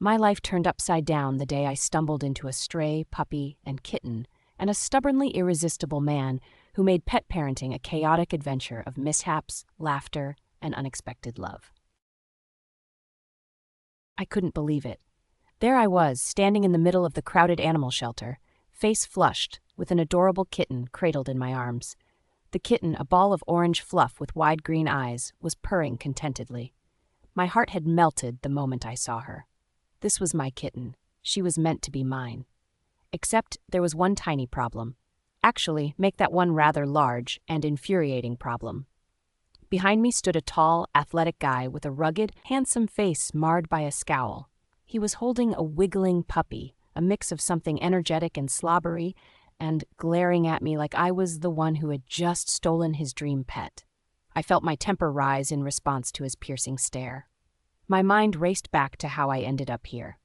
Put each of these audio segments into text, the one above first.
My life turned upside down the day I stumbled into a stray puppy and kitten and a stubbornly irresistible man who made pet parenting a chaotic adventure of mishaps, laughter, and unexpected love. I couldn't believe it. There I was, standing in the middle of the crowded animal shelter, face flushed, with an adorable kitten cradled in my arms. The kitten, a ball of orange fluff with wide green eyes, was purring contentedly. My heart had melted the moment I saw her. This was my kitten. She was meant to be mine. Except there was one tiny problem. Actually, make that one rather large and infuriating problem. Behind me stood a tall, athletic guy with a rugged, handsome face marred by a scowl. He was holding a wiggling puppy, a mix of something energetic and slobbery, and glaring at me like I was the one who had just stolen his dream pet. I felt my temper rise in response to his piercing stare. My mind raced back to how I ended up here.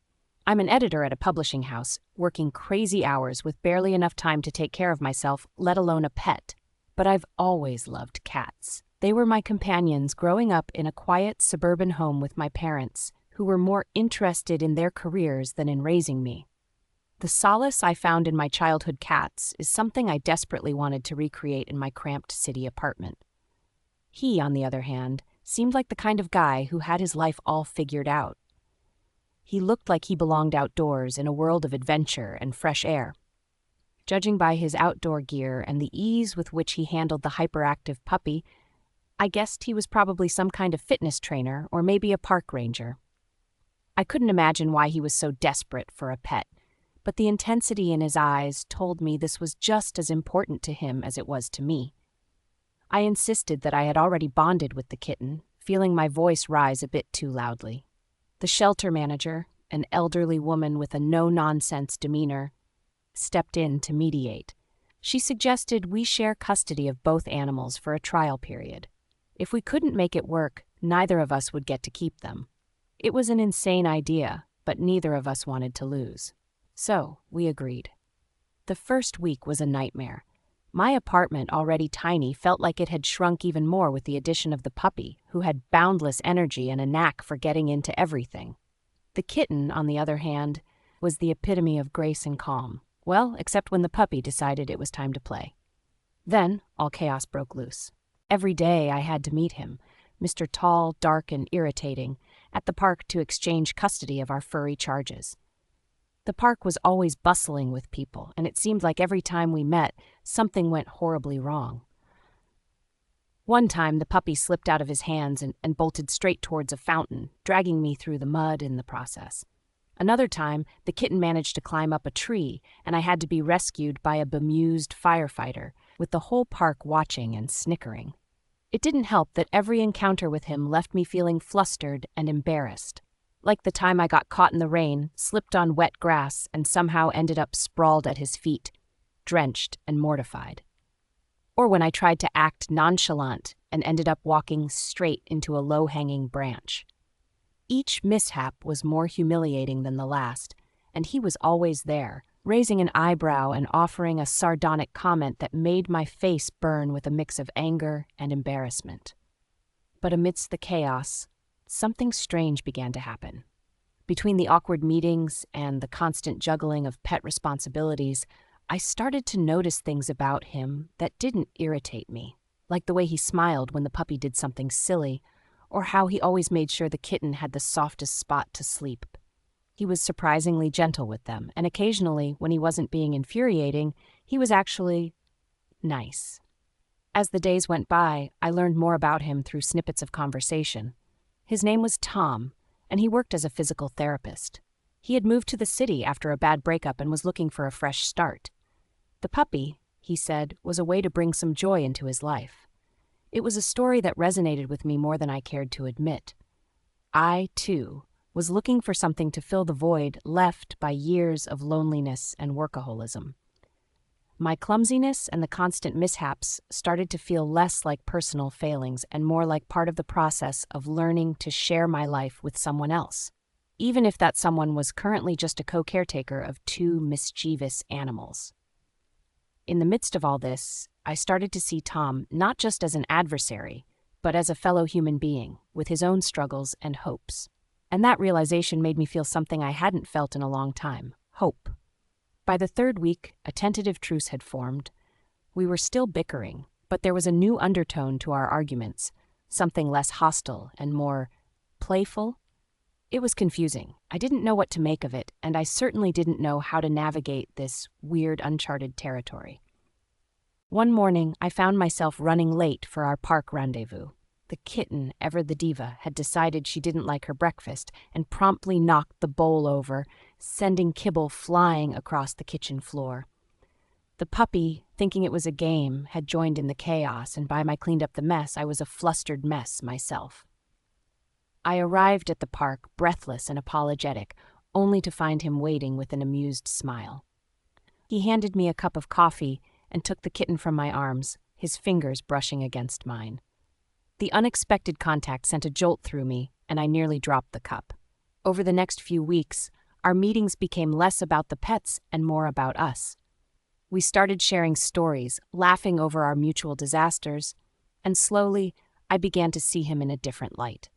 I'm an editor at a publishing house, working crazy hours with barely enough time to take care of myself, let alone a pet. But I've always loved cats. They were my companions growing up in a quiet suburban home with my parents, who were more interested in their careers than in raising me. The solace I found in my childhood cats is something I desperately wanted to recreate in my cramped city apartment. He, on the other hand, seemed like the kind of guy who had his life all figured out. He looked like he belonged outdoors in a world of adventure and fresh air. Judging by his outdoor gear and the ease with which he handled the hyperactive puppy, I guessed he was probably some kind of fitness trainer or maybe a park ranger. I couldn't imagine why he was so desperate for a pet, but the intensity in his eyes told me this was just as important to him as it was to me. I insisted that I had already bonded with the kitten, feeling my voice rise a bit too loudly. The shelter manager, an elderly woman with a no-nonsense demeanor, stepped in to mediate. She suggested we share custody of both animals for a trial period. If we couldn't make it work, neither of us would get to keep them. It was an insane idea, but neither of us wanted to lose. So, we agreed. The first week was a nightmare. My apartment, already tiny, felt like it had shrunk even more with the addition of the puppy, who had boundless energy and a knack for getting into everything. The kitten, on the other hand, was the epitome of grace and calm. Well, except when the puppy decided it was time to play. Then, all chaos broke loose. Every day I had to meet him, Mr. Tall, dark, and irritating, at the park to exchange custody of our furry charges. The park was always bustling with people, and it seemed like every time we met, something went horribly wrong. One time, the puppy slipped out of his hands and bolted straight towards a fountain, dragging me through the mud in the process. Another time, the kitten managed to climb up a tree, and I had to be rescued by a bemused firefighter, with the whole park watching and snickering. It didn't help that every encounter with him left me feeling flustered and embarrassed. Like the time I got caught in the rain, slipped on wet grass, and somehow ended up sprawled at his feet, drenched and mortified. Or when I tried to act nonchalant and ended up walking straight into a low-hanging branch. Each mishap was more humiliating than the last, and he was always there, raising an eyebrow and offering a sardonic comment that made my face burn with a mix of anger and embarrassment. But amidst the chaos, something strange began to happen. Between the awkward meetings and the constant juggling of pet responsibilities, I started to notice things about him that didn't irritate me, like the way he smiled when the puppy did something silly, or how he always made sure the kitten had the softest spot to sleep. He was surprisingly gentle with them, and occasionally, when he wasn't being infuriating, he was actually nice. As the days went by, I learned more about him through snippets of conversation. His name was Tom, and he worked as a physical therapist. He had moved to the city after a bad breakup and was looking for a fresh start. The puppy, he said, was a way to bring some joy into his life. It was a story that resonated with me more than I cared to admit. I, too, was looking for something to fill the void left by years of loneliness and workaholism. My clumsiness and the constant mishaps started to feel less like personal failings and more like part of the process of learning to share my life with someone else, even if that someone was currently just a co-caretaker of two mischievous animals. In the midst of all this, I started to see Tom not just as an adversary, but as a fellow human being with his own struggles and hopes. And that realization made me feel something I hadn't felt in a long time: hope. By the third week, a tentative truce had formed. We were still bickering, but there was a new undertone to our arguments, something less hostile and more playful. It was confusing. I didn't know what to make of it, and I certainly didn't know how to navigate this weird, uncharted territory. One morning, I found myself running late for our park rendezvous. The kitten, ever the diva, had decided she didn't like her breakfast and promptly knocked the bowl over, sending kibble flying across the kitchen floor. The puppy, thinking it was a game, had joined in the chaos, and by my cleaned up the mess, I was a flustered mess myself. I arrived at the park, breathless and apologetic, only to find him waiting with an amused smile. He handed me a cup of coffee and took the kitten from my arms, his fingers brushing against mine. The unexpected contact sent a jolt through me, and I nearly dropped the cup. Over the next few weeks, our meetings became less about the pets and more about us. We started sharing stories, laughing over our mutual disasters, and slowly, I began to see him in a different light.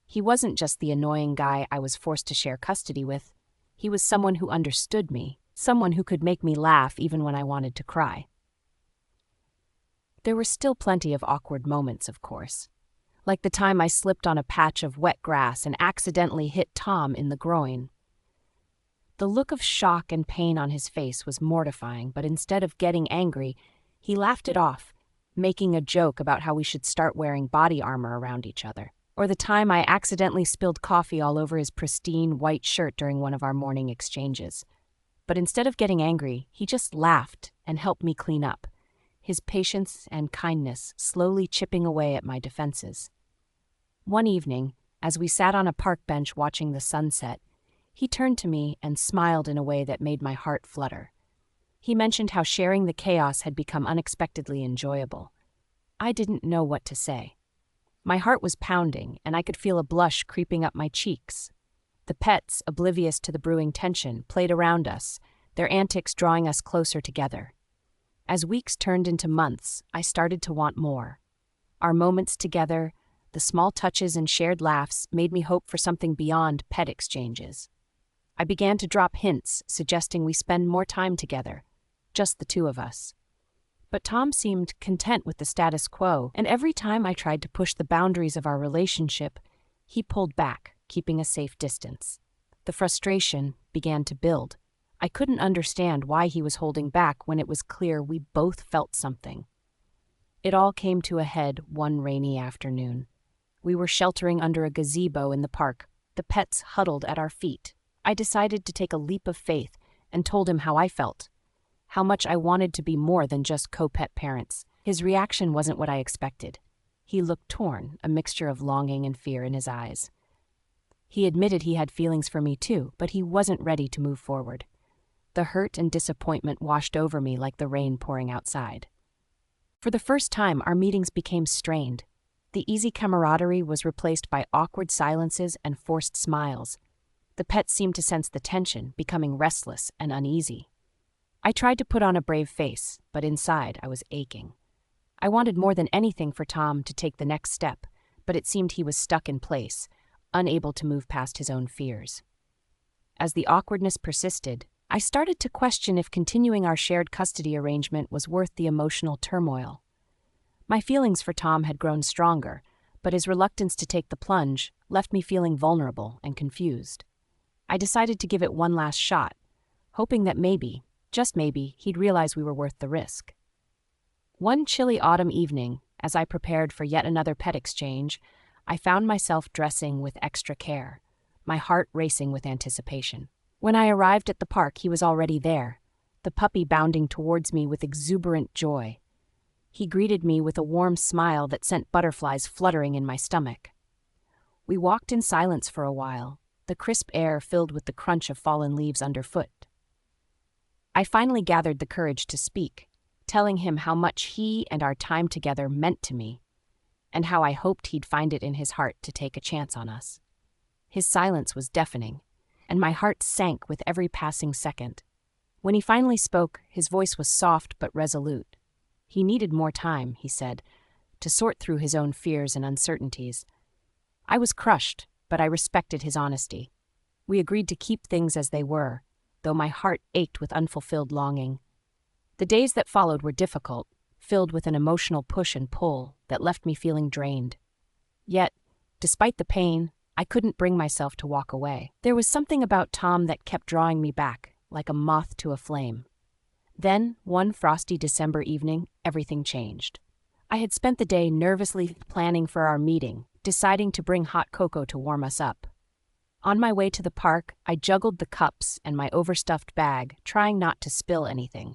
He wasn't just the annoying guy I was forced to share custody with. He was someone who understood me, someone who could make me laugh even when I wanted to cry. There were still plenty of awkward moments, of course, like the time I slipped on a patch of wet grass and accidentally hit Tom in the groin. The look of shock and pain on his face was mortifying, but instead of getting angry, he laughed it off, making a joke about how we should start wearing body armor around each other. Or the time I accidentally spilled coffee all over his pristine white shirt during one of our morning exchanges. But instead of getting angry, he just laughed and helped me clean up, his patience and kindness slowly chipping away at my defenses. One evening, as we sat on a park bench watching the sunset, he turned to me and smiled in a way that made my heart flutter. He mentioned how sharing the chaos had become unexpectedly enjoyable. I didn't know what to say. My heart was pounding, and I could feel a blush creeping up my cheeks. The pets, oblivious to the brewing tension, played around us, their antics drawing us closer together. As weeks turned into months, I started to want more. Our moments together, the small touches and shared laughs, made me hope for something beyond pet exchanges. I began to drop hints, suggesting we spend more time together, just the two of us. But Tom seemed content with the status quo, and every time I tried to push the boundaries of our relationship, he pulled back, keeping a safe distance. The frustration began to build. I couldn't understand why he was holding back when it was clear we both felt something. It all came to a head one rainy afternoon. We were sheltering under a gazebo in the park, the pets huddled at our feet. I decided to take a leap of faith and told him how I felt, how much I wanted to be more than just co-pet parents. His reaction wasn't what I expected. He looked torn, a mixture of longing and fear in his eyes. He admitted he had feelings for me too, but he wasn't ready to move forward. The hurt and disappointment washed over me like the rain pouring outside. For the first time, our meetings became strained. The easy camaraderie was replaced by awkward silences and forced smiles. The pets seemed to sense the tension, becoming restless and uneasy. I tried to put on a brave face, but inside I was aching. I wanted more than anything for Tom to take the next step, but it seemed he was stuck in place, unable to move past his own fears. As the awkwardness persisted, I started to question if continuing our shared custody arrangement was worth the emotional turmoil. My feelings for Tom had grown stronger, but his reluctance to take the plunge left me feeling vulnerable and confused. I decided to give it one last shot, hoping that maybe, just maybe, he'd realize we were worth the risk. One chilly autumn evening, as I prepared for yet another pet exchange, I found myself dressing with extra care, my heart racing with anticipation. When I arrived at the park, he was already there, the puppy bounding towards me with exuberant joy. He greeted me with a warm smile that sent butterflies fluttering in my stomach. We walked in silence for a while, the crisp air filled with the crunch of fallen leaves underfoot. I finally gathered the courage to speak, telling him how much he and our time together meant to me, and how I hoped he'd find it in his heart to take a chance on us. His silence was deafening, and my heart sank with every passing second. When he finally spoke, his voice was soft but resolute. He needed more time, he said, to sort through his own fears and uncertainties. I was crushed, but I respected his honesty. We agreed to keep things as they were, though my heart ached with unfulfilled longing. The days that followed were difficult, filled with an emotional push and pull that left me feeling drained. Yet, despite the pain, I couldn't bring myself to walk away. There was something about Tom that kept drawing me back, like a moth to a flame. Then, one frosty December evening, everything changed. I had spent the day nervously planning for our meeting, deciding to bring hot cocoa to warm us up. On my way to the park, I juggled the cups and my overstuffed bag, trying not to spill anything.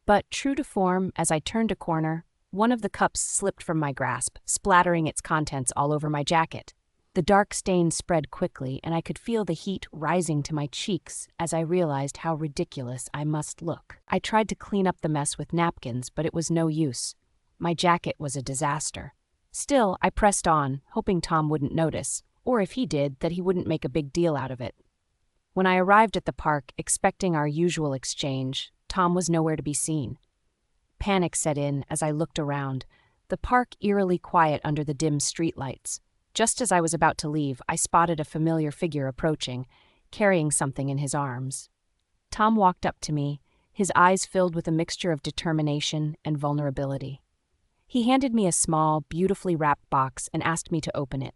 But, true to form, as I turned a corner, one of the cups slipped from my grasp, splattering its contents all over my jacket. The dark stain spread quickly, and I could feel the heat rising to my cheeks as I realized how ridiculous I must look. I tried to clean up the mess with napkins, but it was no use. My jacket was a disaster. Still, I pressed on, hoping Tom wouldn't notice, or if he did, that he wouldn't make a big deal out of it. When I arrived at the park, expecting our usual exchange, Tom was nowhere to be seen. Panic set in as I looked around, the park eerily quiet under the dim streetlights. Just as I was about to leave, I spotted a familiar figure approaching, carrying something in his arms. Tom walked up to me, his eyes filled with a mixture of determination and vulnerability. He handed me a small, beautifully wrapped box and asked me to open it.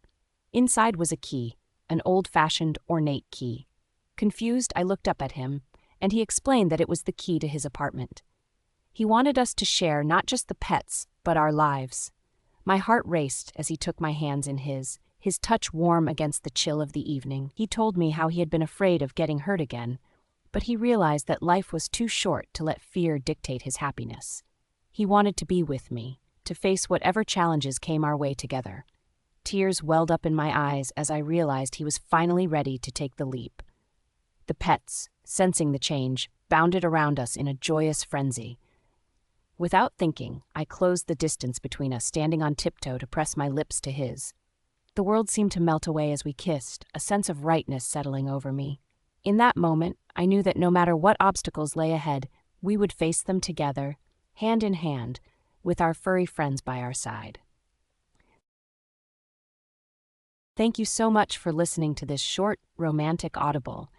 Inside was a key, an old-fashioned, ornate key. Confused, I looked up at him, and he explained that it was the key to his apartment. He wanted us to share not just the pets, but our lives. My heart raced as he took my hands in his touch warm against the chill of the evening. He told me how he had been afraid of getting hurt again, but he realized that life was too short to let fear dictate his happiness. He wanted to be with me, to face whatever challenges came our way together. Tears welled up in my eyes as I realized he was finally ready to take the leap. The pets, sensing the change, bounded around us in a joyous frenzy. Without thinking, I closed the distance between us, standing on tiptoe to press my lips to his. The world seemed to melt away as we kissed, a sense of rightness settling over me. In that moment, I knew that no matter what obstacles lay ahead, we would face them together, hand in hand, with our furry friends by our side. Thank you so much for listening to this short, romantic Audible.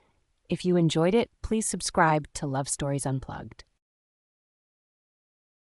If you enjoyed it, please subscribe to Love Stories Unplugged.